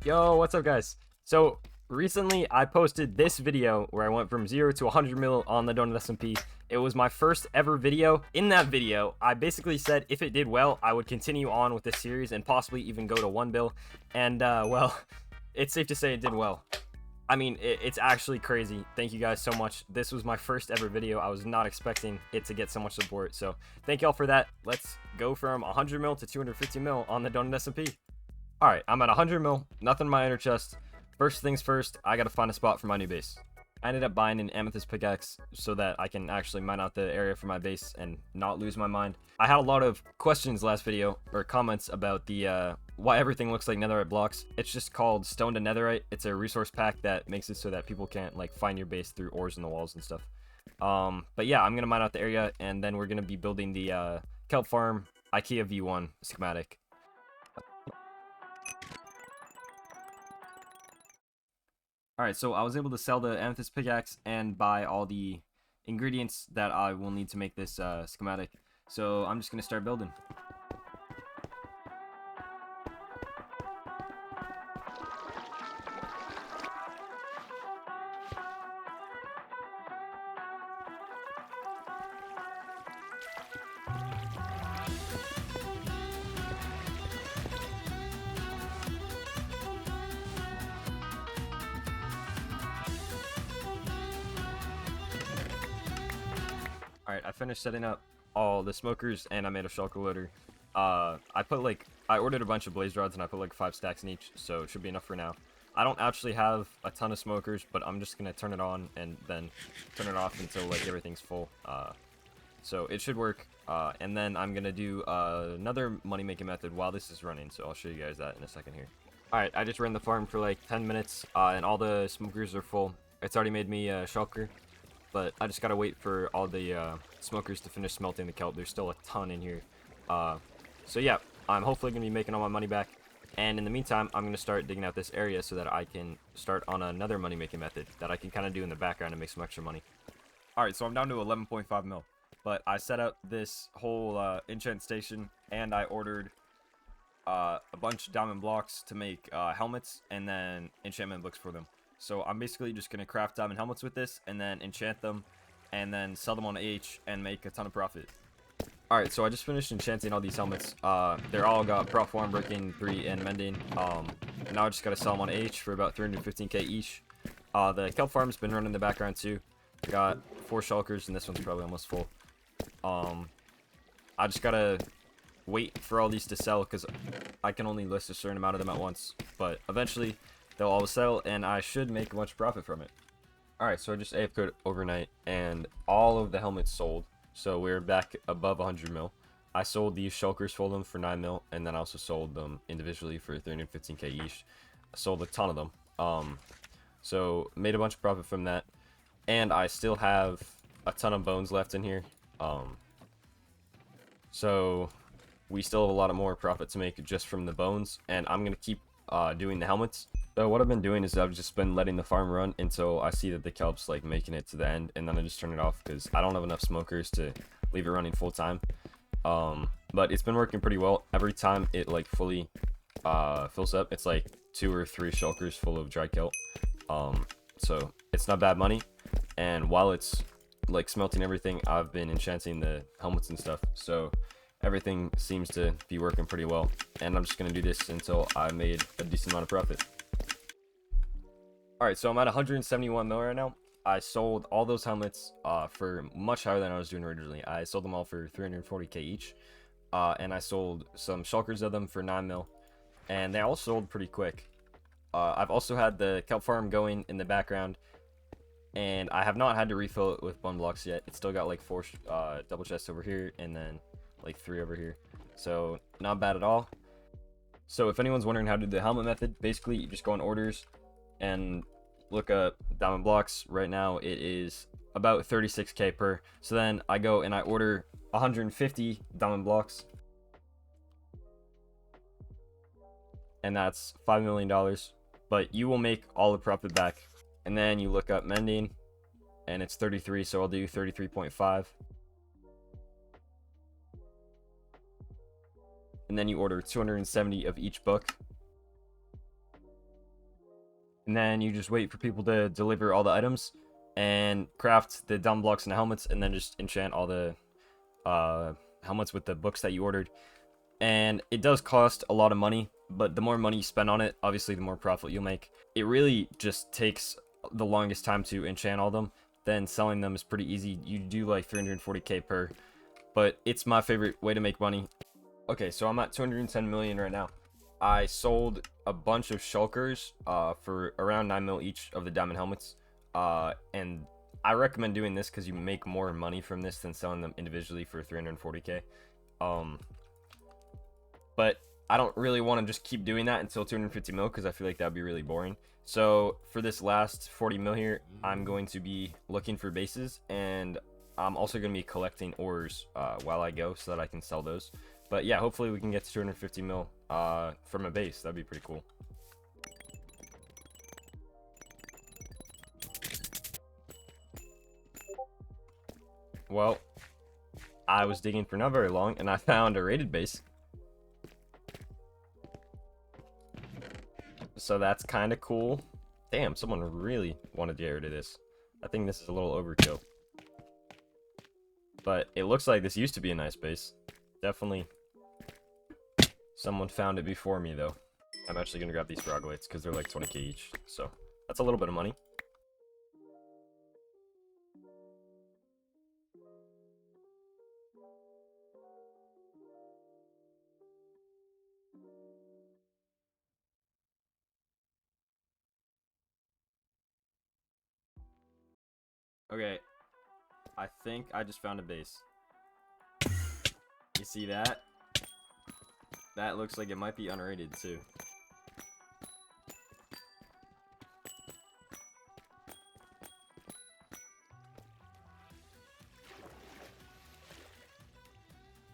Yo, what's up, guys? So recently I posted this video where I went from 0 to 100 mil on the donut SMP. It was my first ever video. In that video, I basically said if it did well, I would continue on with this series and possibly even go to 1 bill. And well, it's safe to say it did well. I mean, it's actually crazy. Thank you guys so much. This was my first ever video. I was not expecting it to get so much support. So thank y'all for that. Let's go from 100 mil to 250 mil on the donut SMP. Alright, I'm at 100 mil, nothing in my inner chest. First things first, I gotta find a spot for my new base. I ended up buying an amethyst pickaxe so that I can actually mine out the area for my base and not lose my mind. I had a lot of questions last video, or comments about the why everything looks like netherite blocks. It's just called stone to netherite. It's a resource pack that makes it so that people can't like find your base through ores in the walls and stuff. But yeah, I'm gonna mine out the area and then we're gonna be building the kelp farm IKEA V1 schematic. Alright, so I was able to sell the amethyst pickaxe and buy all the ingredients that I will need to make this schematic. So I'm just going to start building. Alright, I finished setting up all the smokers and I made a shulker loader. I ordered a bunch of blaze rods and I put like 5 stacks in each, so it should be enough for now. I don't actually have a ton of smokers, but I'm just gonna turn it on and then turn it off until like everything's full. So it should work. And then I'm gonna do another money making method while this is running, so I'll show you guys that in a second here. Alright, I just ran the farm for like 10 minutes and all the smokers are full. It's already made me a shulker. But I just gotta wait for all the smokers to finish smelting the kelp. There's still a ton in here. So yeah, I'm hopefully gonna be making all my money back. And in the meantime, I'm gonna start digging out this area so that I can start on another money making method that I can kind of do in the background and make some extra money. Alright, so I'm down to 11.5 mil. But I set up this whole enchant station and I ordered a bunch of diamond blocks to make helmets and then enchantment books for them. So I'm basically just going to craft diamond helmets with this and then enchant them and then sell them on H and make a ton of profit. Alright, so I just finished enchanting all these helmets. They're all got prop form, breaking, 3, and mending. Now I just got to sell them on H for about 315k each. The kelp farm's been running in the background too. Got 4 shulkers and this one's probably almost full. I just got to wait for all these to sell because I can only list a certain amount of them at once. But eventually they'll all sell and I should make a bunch of profit from it. Alright, so I just AFK'd overnight and all of the helmets sold. So we're back above 100 mil. I sold these shulkers for them for 9 mil and then I also sold them individually for 315k each. I sold a ton of them. So made a bunch of profit from that. And I still have a ton of bones left in here. So we still have a lot of more profit to make just from the bones. And I'm going to keep doing the helmets. So what I've been doing is I've just been letting the farm run until I see that the kelp's like making it to the end, and then I just turn it off because I don't have enough smokers to leave it running full time. But it's been working pretty well. Every time it like fully fills up, it's like 2 or 3 shulkers full of dry kelp. So it's not bad money. And while it's like smelting everything, I've been enchanting the helmets and stuff. So everything seems to be working pretty well. And I'm just gonna do this until I made a decent amount of profit. Alright, so I'm at 171 mil right now. I sold all those helmets for much higher than I was doing originally. I sold them all for 340k each. And I sold some shulkers of them for 9 mil. And they all sold pretty quick. I've also had the kelp farm going in the background. And I have not had to refill it with bone blocks yet. It's still got like 4 double chests over here and then like 3 over here. So not bad at all. So if anyone's wondering how to do the helmet method, basically you just go on orders and look up diamond blocks. Right now it is about 36k per. So then I go and I order 150 diamond blocks. And that's $5 million. But you will make all the profit back. And then you look up mending and it's 33, so I'll do 33.5. And then you order 270 of each book. and then you just wait for people to deliver all the items and craft the down blocks and the helmets, and then just enchant all the helmets with the books that you ordered. And it does cost a lot of money, but the more money you spend on it, obviously the more profit you'll make. It really just takes the longest time to enchant all them. Then selling them is pretty easy. You do like 340k per, but it's my favorite way to make money. Okay, so I'm at 210 million right now. I sold a bunch of shulkers for around 9 mil each of the diamond helmets, and I recommend doing this because you make more money from this than selling them individually for 340k. But I don't really want to just keep doing that until 250 mil because I feel like that would be really boring. So for this last 40 mil here, I'm going to be looking for bases, and I'm also going to be collecting ores while I go so that I can sell those. But yeah, hopefully we can get to 250 mil from a base. That'd be pretty cool. Well, I was digging for not very long, and I found a rated base. So that's kind of cool. Damn, someone really wanted to get rid of this. I think this is a little overkill. But it looks like this used to be a nice base. Definitely someone found it before me, though. I'm actually going to grab these froglates because they're like 20k each. So that's a little bit of money. Okay, I think I just found a base. You see that? That looks like it might be unrated too.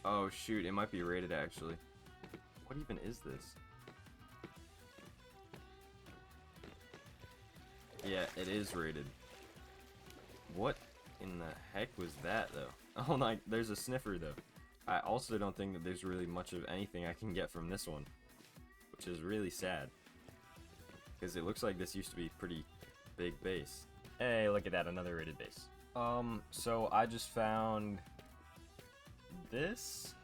Oh shoot, it might be rated actually. What even is this? Yeah, it is rated. What in the heck was that though? Oh my, there's a sniffer though. I also don't think that there's really much of anything I can get from this one, which is really sad. Because it looks like this used to be a pretty big base. Hey, look at that, another rated base. So I just found this.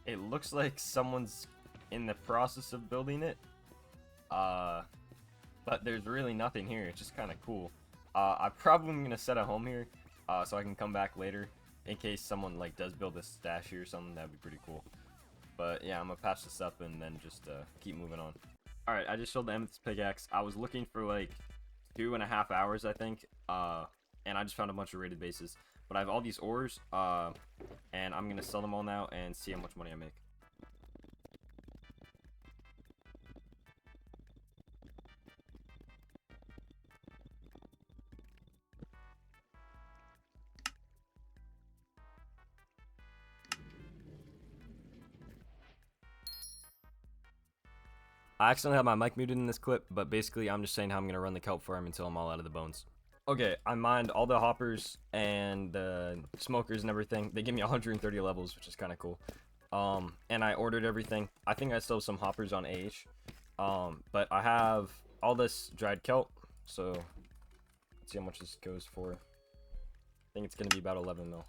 It looks like someone's in the process of building it. But there's really nothing here. It's just kind of cool. I probably am gonna set a home here, so I can come back later in case someone like does build a stash here or something. That'd be pretty cool. But yeah, I'm gonna patch this up and then just keep moving on. All right, I just showed the amethyst pickaxe. I was looking for like 2.5 hours, I think, and I just found a bunch of rated bases. But I have all these ores, and I'm gonna sell them all now and see how much money I make. I accidentally have my mic muted in this clip, but basically I'm just saying how I'm going to run the kelp farm until I'm all out of the bones. Okay, I mined all the hoppers and the smokers and everything. They give me 130 levels, which is kind of cool. And I ordered everything. I think I still have some hoppers on AH. But I have all this dried kelp, so let's see how much this goes for. I think it's going to be about 11 mil.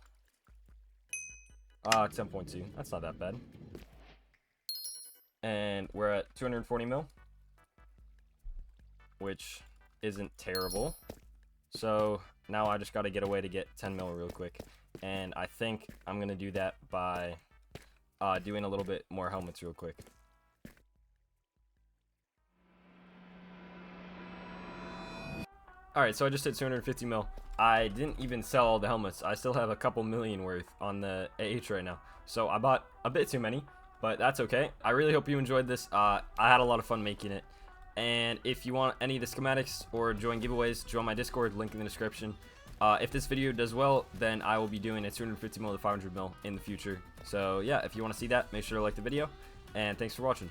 10.2. That's not that bad. And we're at 240 mil, which isn't terrible. So now I just got to get away to get 10 mil real quick, and I think I'm gonna do that by doing a little bit more helmets real quick. Alright, so I just hit 250 mil. I didn't even sell all the helmets. I still have a couple million worth on the AH right now, so I bought a bit too many. But that's okay. I really hope you enjoyed this. I had a lot of fun making it. And if you want any of the schematics or join giveaways, join my Discord, link in the description. If this video does well, then I will be doing a 250 mil to 500 mil in the future. So yeah, if you want to see that, make sure to like the video. And thanks for watching.